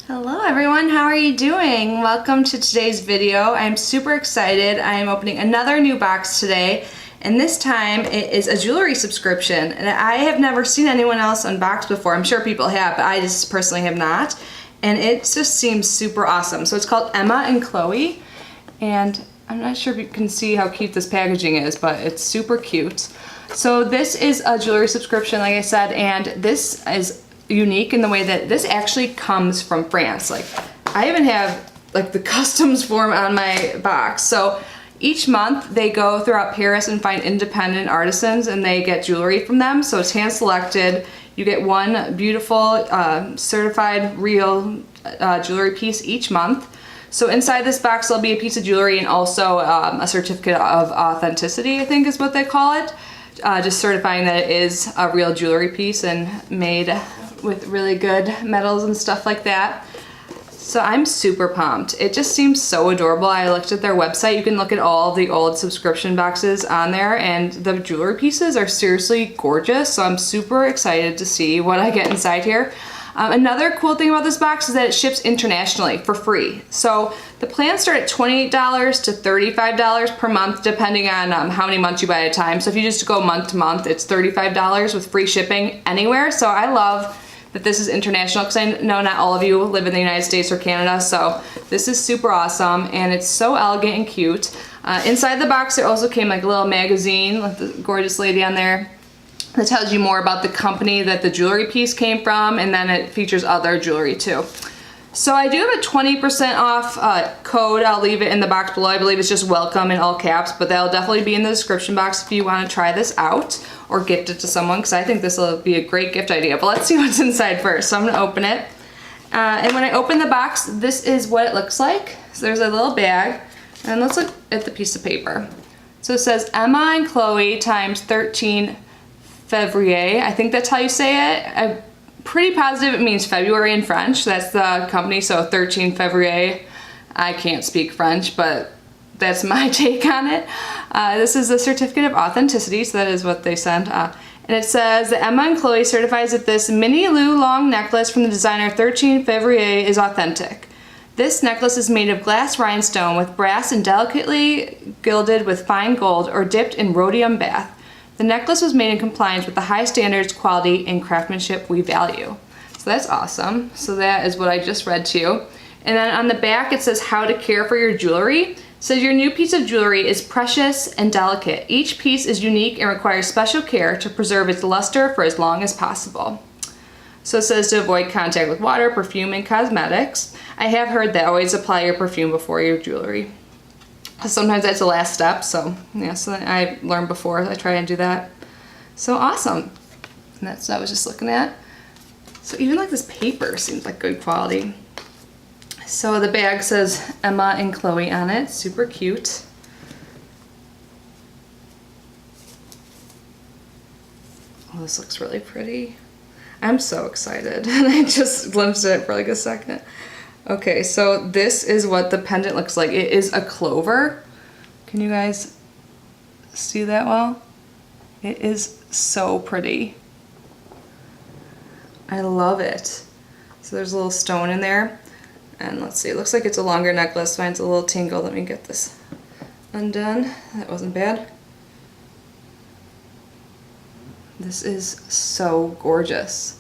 Hello everyone, how are you doing? Welcome to today's video. I'm super excited. I am opening another new box today, and this time it is a jewelry subscription. And I have never seen anyone else unbox before. I'm sure people have, but I just personally have not. And it just seems super awesome. So it's called Emma and Chloe, and I'm not sure if you can see how cute this packaging is, but it's super cute. So this is a jewelry subscription, like I said, and this is unique in the way that this actually comes from France. Like, I even have like the customs form on my box. So each month they go throughout Paris and find independent artisans and they get jewelry from them. So it's hand selected. You get one beautiful certified real jewelry piece each month. So inside this box there'll be a piece of jewelry and also a certificate of authenticity, I think is what they call it. Just certifying that it is a real jewelry piece and made with really good metals and stuff like that. So I'm super pumped. It just seems so adorable. I looked at their website. You can look at all the old subscription boxes on there, and the jewelry pieces are seriously gorgeous. So I'm super excited to see what I get inside here. Another cool thing about this box is that it ships internationally for free. So the plans start at $28 to $35 per month, depending on how many months you buy at a time. So if you just go month to month, it's $35 with free shipping anywhere. So I love that this is international, because I know not all of you live in the United States or Canada, so this is super awesome, and it's so elegant and cute. Inside the box there also came like a little magazine with the gorgeous lady on there that tells you more about the company that the jewelry piece came from, and then it features other jewelry too. So I do have a 20% off code. I'll leave it in the box below. I believe it's just welcome in all caps, but that'll definitely be in the description box if you want to try this out or gift it to someone, because I think this will be a great gift idea. But let's see what's inside first. So I'm going to open it. And when I open the box, this is what it looks like. So there's a little bag, and let's look at the piece of paper. So it says Emma and Chloe times 13 Février. I think that's how you say it. I'm pretty positive it means February in French. That's the company, so 13 Février. I can't speak French, but that's my take on it. This is a certificate of authenticity, so that is what they sent. And it says that Emma and Chloe certifies that this mini Lou long necklace from the designer 13 Février is authentic. This necklace is made of glass rhinestone with brass and delicately gilded with fine gold or dipped in rhodium bath. The necklace was made in compliance with the high standards, quality, and craftsmanship we value. So that's awesome. So that is what I just read to you. And then on the back it says how to care for your jewelry. It says your new piece of jewelry is precious and delicate. Each piece is unique and requires special care to preserve its luster for as long as possible. So it says to avoid contact with water, perfume, and cosmetics. I have heard that always apply your perfume before your jewelry. Sometimes that's the last step, so yeah, so I learned before, I try and do that. So awesome. And that's what I was just looking at. So even like this paper seems like good quality. So the bag says Emma and Chloe on it, super cute. Oh, this looks really pretty. I'm so excited. And I just glimpsed it for like a second. Okay, so this is what the pendant looks like. It is a clover. Can you guys see that well? It is so pretty. I love it. So there's a little stone in there. And let's see, it looks like it's a longer necklace. Mine's a little tangled. Let me get this undone. That wasn't bad. This is so gorgeous.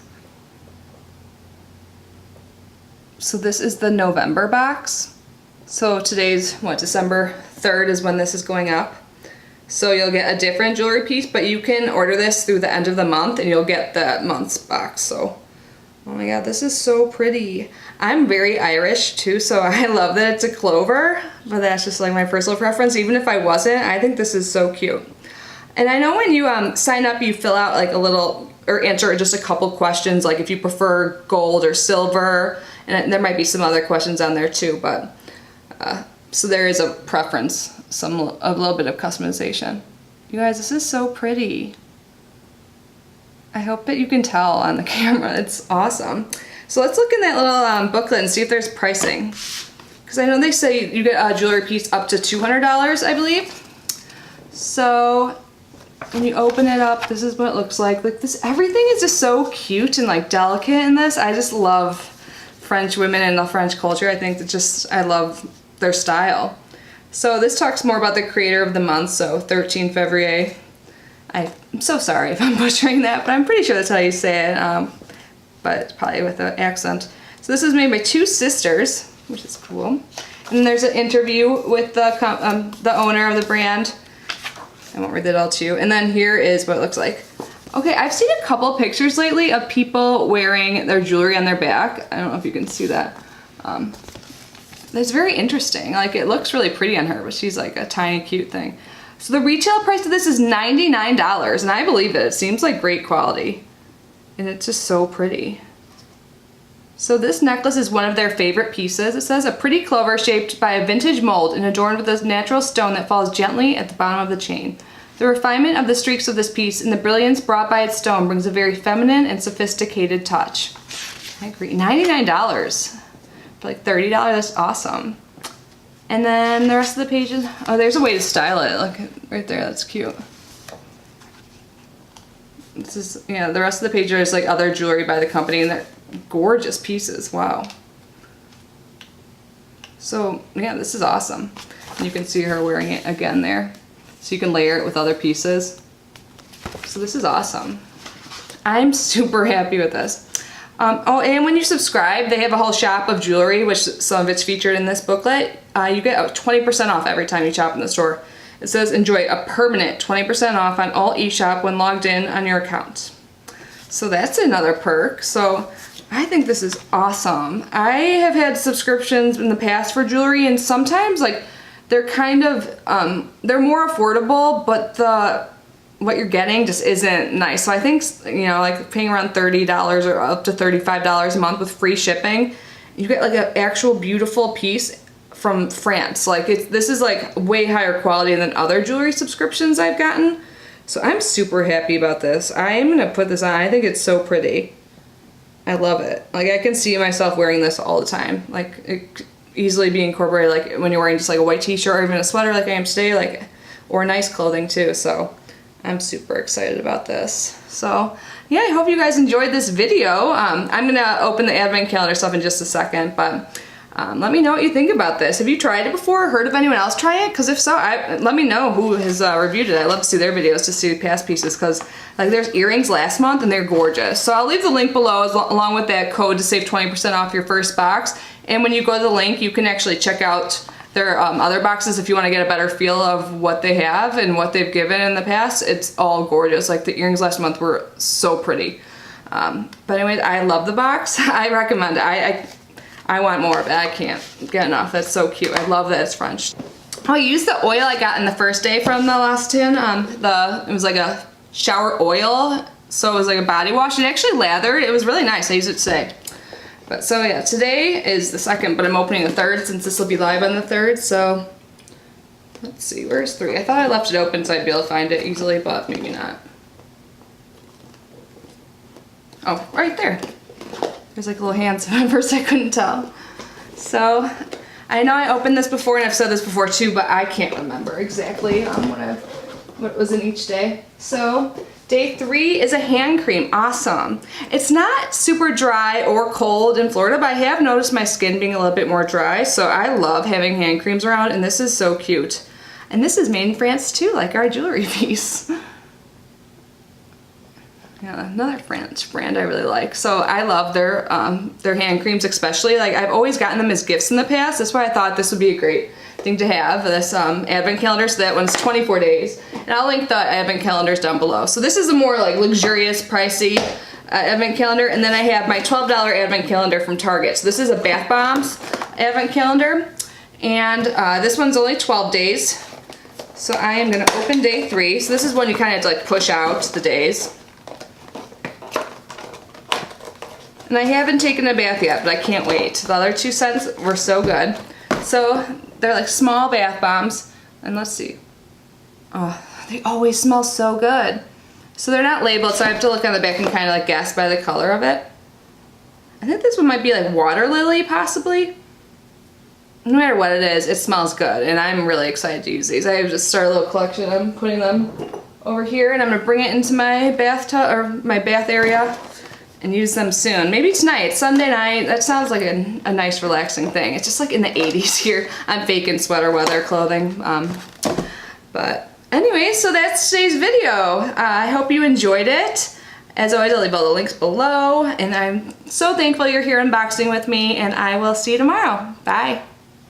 So this is the November box. So today's, what, December 3rd is when this is going up. So you'll get a different jewelry piece, but you can order this through the end of the month and you'll get the month's box. So, oh my God, this is so pretty. I'm very Irish too, so I love that it's a clover, but that's just like my personal preference. Even if I wasn't, I think this is so cute. And I know when you sign up, you fill out like a little, or answer just a couple questions, like if you prefer gold or silver, and there might be some other questions on there too, but so there is a preference, a little bit of customization. You guys, this is so pretty. I hope that you can tell on the camera. It's awesome. So let's look in that little booklet and see if there's pricing. Because I know they say you get a jewelry piece up to $200, I believe. So when you open it up, this is what it looks like. Like this, everything is just so cute and like delicate in this. I just love French women and the French culture. I think I love their style. So this talks more about the creator of the month, so 13 February. I'm so sorry if I'm butchering that, but I'm pretty sure that's how you say it, but it's probably with an accent. So this is made by two sisters, which is cool. And then there's an interview with the owner of the brand. I won't read that all to you. And then here is what it looks like. Okay, I've seen a couple pictures lately of people wearing their jewelry on their back. I don't know if you can see that. It's very interesting. Like, it looks really pretty on her, but she's like a tiny, cute thing. So the retail price of this is $99, and I believe it. It seems like great quality. And it's just so pretty. So this necklace is one of their favorite pieces. It says, a pretty clover shaped by a vintage mold and adorned with a natural stone that falls gently at the bottom of the chain. The refinement of the streaks of this piece and the brilliance brought by its stone brings a very feminine and sophisticated touch. I agree. $99. For like $30, that's awesome. And then the rest of the pages, oh, there's a way to style it. Look right there, that's cute. This is, yeah, the rest of the page is like other jewelry by the company, and they're gorgeous pieces. Wow. So yeah, this is awesome. And you can see her wearing it again there. So you can layer it with other pieces. So this is awesome. I'm super happy with this. Oh, and when you subscribe, they have a whole shop of jewelry, which some of it's featured in this booklet. You get 20% off every time you shop in the store. It says, enjoy a permanent 20% off on all eShop when logged in on your account. So that's another perk. So I think this is awesome. I have had subscriptions in the past for jewelry, and sometimes like they're kind of, they're more affordable, but what you're getting just isn't nice. So I think, you know, like paying around $30 or up to $35 a month with free shipping, you get like an actual beautiful piece from France. Like this is like way higher quality than other jewelry subscriptions I've gotten. So I'm super happy about this. I'm gonna put this on. I think it's so pretty. I love it. Like I can see myself wearing this all the time. Like it easily be incorporated like when you're wearing just like a white t-shirt or even a sweater like I am today, like, or nice clothing too. So I'm super excited about this. So yeah, I hope you guys enjoyed this video. I'm gonna open the advent calendar stuff in just a second, but let me know what you think about this. Have you tried it before? Heard of anyone else try it? Because if so, let me know who has reviewed it. I love to see their videos to see past pieces, because like there's earrings last month and they're gorgeous. So I'll leave the link below along with that code to save 20% off your first box. And when you go to the link, you can actually check out their other boxes if you want to get a better feel of what they have and what they've given in the past. It's all gorgeous. Like the earrings last month were so pretty. But anyways, I love the box. I recommend it. I want more of it. I can't get enough. That's so cute. I love that it's French. I'll use the oil I got in the first day from the last tin. It was like a shower oil, so it was like a body wash. It actually lathered. It was really nice. I used it today. But so yeah, today is the 2nd, but I'm opening the 3rd since this will be live on the 3rd. So let's see, where's 3? I thought I left it open so I'd be able to find it easily, but maybe not. Oh, right there. There's like little hands. At first I couldn't tell. So I know I opened this before and I've said this before too, but I can't remember exactly what was in each day. So day 3 is a hand cream. Awesome. It's not super dry or cold in Florida, but I have noticed my skin being a little bit more dry, so I love having hand creams around, and this is so cute. And this is made in France too, like our jewelry piece. Yeah, another French brand I really like. So I love their hand creams especially. Like I've always gotten them as gifts in the past. That's why I thought this would be a great thing to have, this advent calendar. So that one's 24 days. And I'll link the advent calendars down below. So this is a more like luxurious, pricey advent calendar. And then I have my $12 advent calendar from Target. So this is a Bath Bombs advent calendar. And this one's only 12 days. So I am gonna open day 3. So this is when you kind of have to like push out the days. And I haven't taken a bath yet, but I can't wait. The other 2 scents were so good. So they're like small bath bombs. And let's see. Oh, they always smell so good. So they're not labeled, so I have to look on the back and kind of like guess by the color of it. I think this one might be like water lily, possibly. No matter what it is, it smells good, and I'm really excited to use these. I have just started a little collection. I'm putting them over here, and I'm gonna bring it into my bathtub or my bath area. and use them soon. Maybe tonight, Sunday night. That sounds like a nice relaxing thing. It's just like in the 80s here. I'm faking sweater weather clothing. But anyway, so that's today's video. I hope you enjoyed it. As always, I'll leave all the links below, and I'm so thankful you're here unboxing with me, and I will see you tomorrow. Bye.